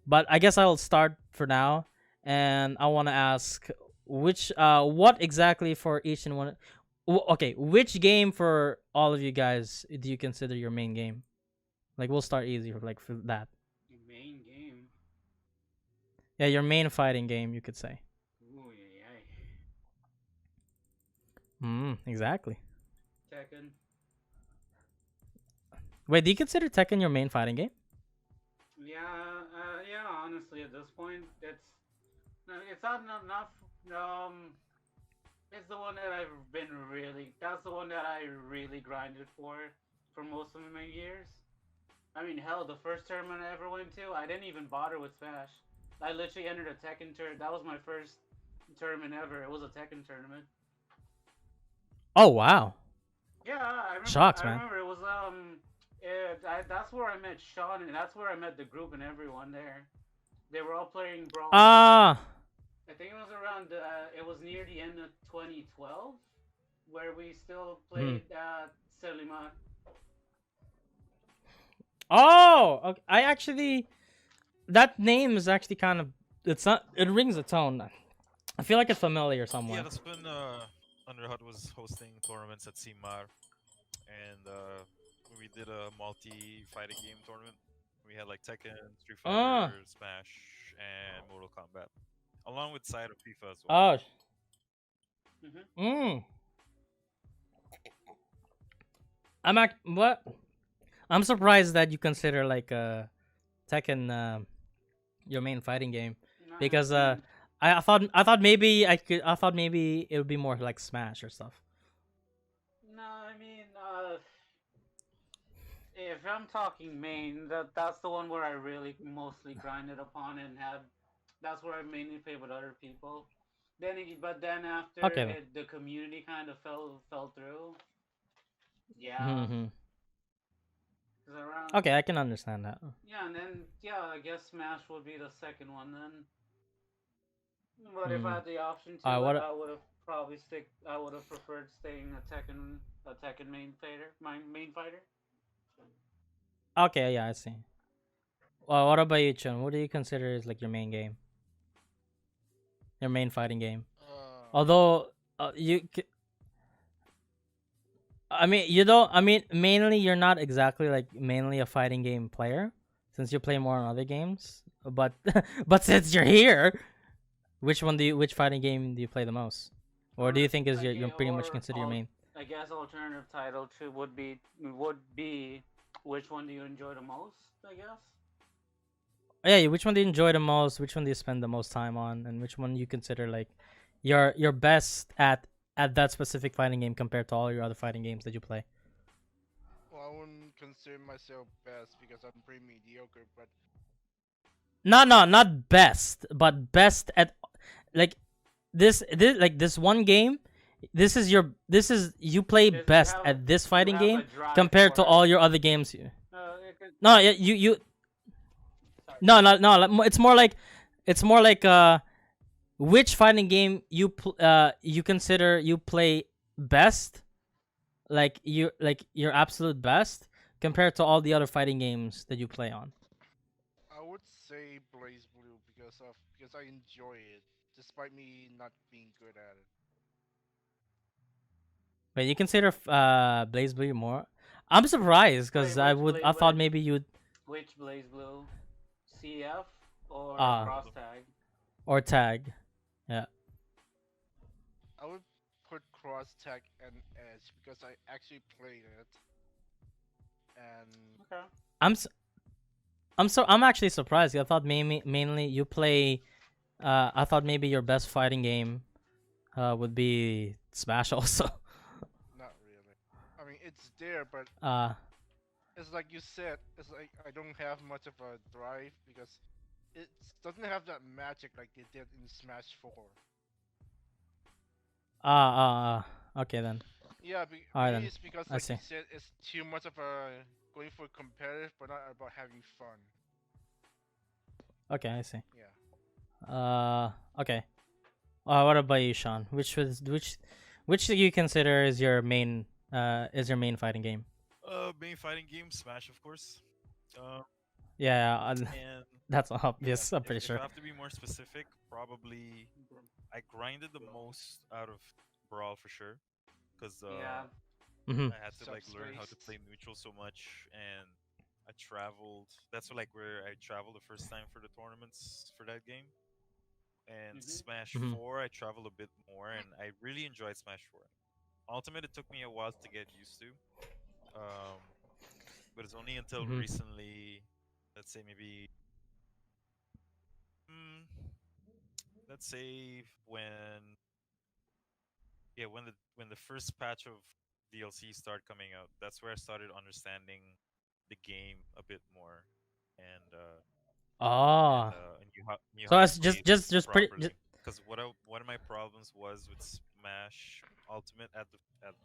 But I guess I'll start for now, and I want to ask what exactly for each and one. Okay, which game for all of you guys do you consider your main game? Like, we'll start easy for that. Main game. Yeah, your main fighting game, you could say. Ooh, yeah, yeah. Exactly. Tekken. Wait, do you consider Tekken your main fighting game? Yeah, yeah. Honestly, at this point, it's not it's the one that I've been really. That's the one that I really grinded for most of my years. I mean, hell, the first tournament I ever went to, I didn't even bother with Smash. I literally entered a Tekken tournament. That was my first tournament ever. It was a Tekken tournament. Oh wow, Yeah, I remember. shocks, I man. remember it was that's where I met Sean, and that's where I met the group and everyone there. They were all playing Brawl. Ah, I think it was around. It was near the end of 2012, where we still hmm. played Selima. Oh, okay. I actually that name is actually kind of it's not it rings a tone. I feel like it's familiar Yeah, somewhere. that's when Underhut was hosting tournaments at CMAR, and we did a multi-fighting game tournament. We had like Tekken, Street Ah, Fighter, Smash, and Mortal Kombat, along with side of FIFA as well. oh, Mm-hmm. mm. What? I'm surprised that you consider like Tekken your main fighting game No, I because mean, I thought maybe I thought maybe it would be more like Smash or stuff. no, I mean, if I'm talking main, that's the one where I really mostly grinded upon and had. That's where I mainly played with other people. But then after Okay then. the community kind of fell through. Yeah, Mm-hmm. 'cause around Okay, I can understand that. yeah, and then yeah, I guess Smash would be the second one then. But if I Mm. had the option to, What? I would have probably stick. I would have preferred staying a Tekken main fighter, my main fighter. Okay, yeah, I see. Well, what about you, Chun? What do you consider is like your main game, your main fighting game? Uh, Although, I mean, you don't. I mean, mainly you're not exactly like mainly a fighting game player, since you play more on other games. But, but since you're here, which fighting game do you play the most, or do you Or think is I you're get, pretty much consider your main? I guess alternative title to would be which one do you enjoy the most? I guess. Yeah, which one do you enjoy the most? Which one do you spend the most time on, and which one you consider like your best at that specific fighting game compared to all your other fighting games that you play? well, I wouldn't consider myself best because I'm pretty mediocre, but No, no, not best, but best at like this one game. This is you play Is best at this you fighting have a game drive compared to for it. all your other games. It could, No, you sorry. no, no, no. It's more like which fighting game you consider you play best, like your absolute best compared to all the other fighting games that you play on. I would say Blaze Blue because I enjoy it, despite me not being good at it. Wait, you consider Blaze Blue more? I'm surprised Wait, because I thought maybe you'd which Blaze Blue, CF or uh Cross Blue. Tag? or tag. Yeah. I would put Cross Tech and Edge because I actually played it, and Okay. I'm s- I'm actually surprised. I thought mainly you play I thought maybe your best fighting game would be Smash also. not really. I mean, it's there, but uh it's like you said, it's like I don't have much of a drive because it doesn't have that magic like they did in Smash 4. okay then. Yeah, All right maybe then. it's because, I like you see. said, it's too much of a going for competitive, but not about having fun. Okay, I see. Yeah. Okay. What about you, Sean? Which do you consider is your main fighting game? Main fighting game, Smash, of course. Uh, Yeah, And that's yeah, obvious. I'm pretty if sure. I have to be more specific, probably I grinded the most out of Brawl for sure, because Yeah. Hmm. I had to like learn how to Subspace. play neutral so much, and I traveled. That's like where I traveled the first time for the tournaments for that game. And Mhm. Smash Hmm. 4, I traveled a bit more, and I really enjoyed Smash 4. Ultimate, it took me a while to get used to, um, but it's only until Hmm. recently, let's say maybe, mm, let's say when the first patch of DLC started coming out, that's where I started understanding the game a bit more, and Oh, knew so how to it's play it just pretty. properly. Because one of my problems was with Smash Ultimate at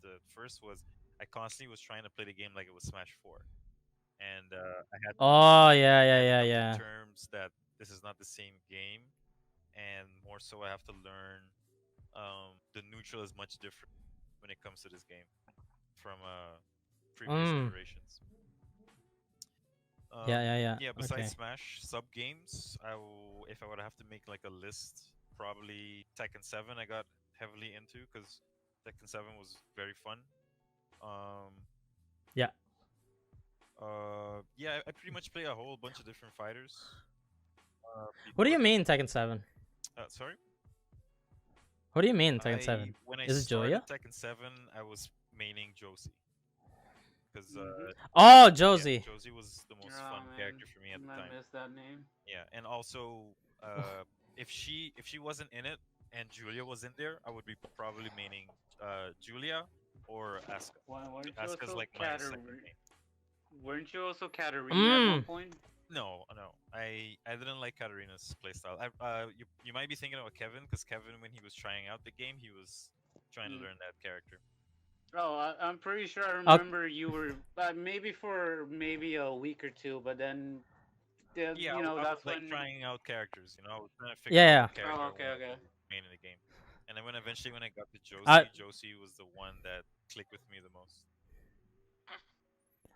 the first was I constantly was trying to play the game like it was Smash 4, and Oh yeah, I yeah, had to yeah, come to yeah. terms that this is not the same game, and more so I have to learn the neutral is much different when it comes to this game from previous Mm. iterations. Yeah, yeah, yeah. Yeah, besides Okay. Smash sub games, if I would have to make like a list, probably Tekken 7 I got heavily into because Tekken 7 was very fun. Um, Yeah. yeah, I pretty much play a whole bunch of different fighters. What do Before you that, mean Tekken 7? sorry, What do you mean Tekken I 7? when I Is it started Julia? Tekken 7, I was maining Josie because Mhm. Oh, yeah, Josie. Josie was the most Oh fun man, character for me at the I time. miss that name. Yeah, and also if she wasn't in it and Julia was in there, I would be probably maining Julia or Asuka. Why weren't you Asuka's also like my second main. Weren't you also Katarina at one Mm. point? No, no, I didn't like Katarina's playstyle. You might be thinking about Kevin because Kevin when he was trying out the game, he was trying to Mm. learn that character. Oh, I'm pretty sure I Uh, remember you were maybe for maybe a week or two, but then Yeah, I was that's like when. trying out characters. I was trying to figure out yeah, what character Oh, I okay, wanted okay. to main in the game. And then when I got to yeah. Josie was the one that clicked with me the most.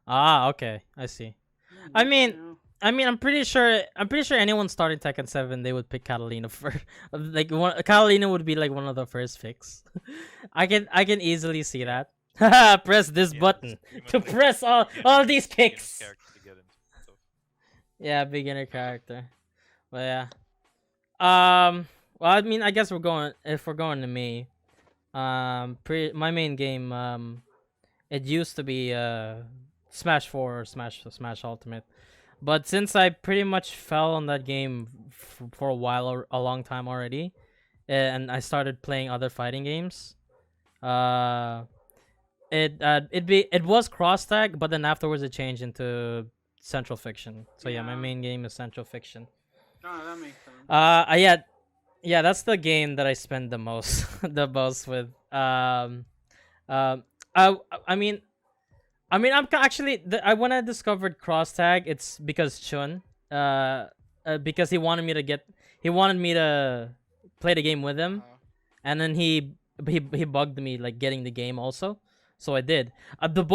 Okay. I see. I Mhm, mean, yeah. I'm pretty sure anyone starting Tekken 7, they would pick Catalina first. Like Catalina would be like one of the first picks. I can easily see Yeah, that. Press this yeah, it's button pretty much to like press all these beginner's kicks. character to get into stuff. Yeah, beginner character. But yeah. Um. Well, I mean, I guess if we're going to me. My main game. It used to be Smash 4 or Smash Ultimate. But since I pretty much fell on that game for a while, or a long time already, and I started playing other fighting games, uh, it was cross tag, but then afterwards it changed into Central Fiction. So yeah, my Yeah. main game is Central Fiction. No, that makes sense. Yeah, yeah, that's the game that I spend the most the most with. Um, I mean, actually, when I discovered cross tag, it's because Chun, because he wanted me to play the game with Uh him, huh. and then he bugged me like getting the game also, so I did.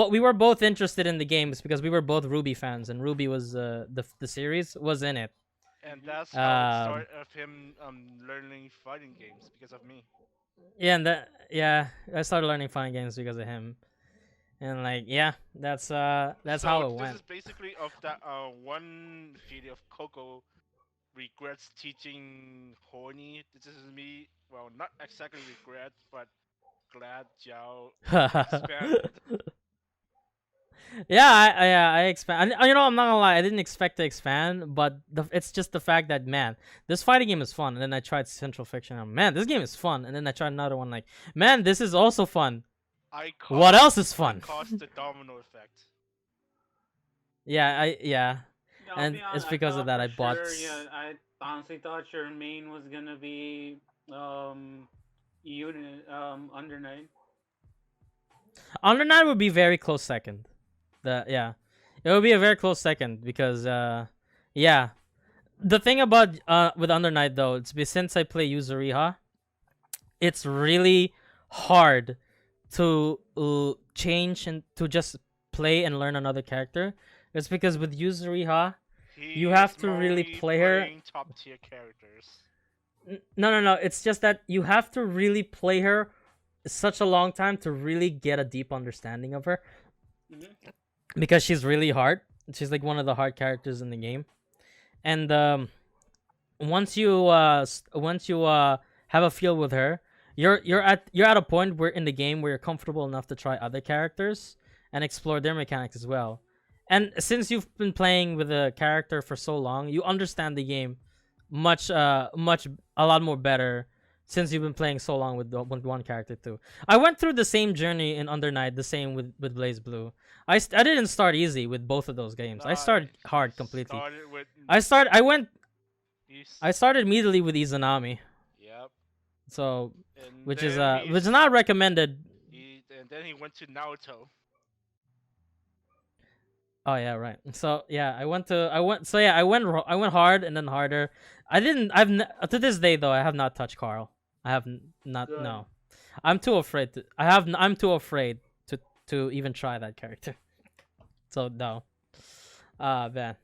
We were both interested in the games because we were both Ruby fans, and Ruby was the series was in it. And Mhm. that's how it Um, started of him learning fighting games because of me. yeah, yeah, I started learning fighting games because of him, and like yeah, that's So how it this went. is basically of that one video of Coco regrets teaching Horny. This is me. Well, not exactly regret, but glad Jiao expanded. Yeah, I expand. I'm not gonna lie. I didn't expect to expand, but it's just the fact that man, this fighting game is fun. And then I tried Central Fiction. And man, this game is fun. And then I tried another one. Like, man, this is also fun. What else is I fun? caused the domino effect. Yeah, Yeah, I'll and be it's honest. I because of thought that for I bought. sure. Yeah, I honestly thought your main was gonna be unit under night. Under Night would be very close second. Yeah, it would be a very close second because yeah. The thing about with Under Night though, since I play Yuzuriha, it's really hard to change and to just play and learn another character. It's because with Yuzuriha, He you have is to really only play her. playing top tier characters. No. It's just that you have to really play her such a long time to really get a deep understanding of her, Mhm. because she's really hard. She's like one of the hard characters in the game, and once you have a feel with her, you're at a point where in the game where you're comfortable enough to try other characters and explore their mechanics as well. And since you've been playing with a character for so long, you understand the game much a lot more better, since you've been playing so long with with one character too. I went through the same journey in Under Night, the same with Blaze Blue. I didn't start easy with both of those games. I started hard completely. Started with. I started immediately with Izanami, Yep. so And which then is not recommended. And then he went to Naruto. Oh yeah, right. So yeah, I went hard and then harder. To this day though, I have not touched Carl. I have not. Good. No, I'm too afraid to even try that character. So no. Man.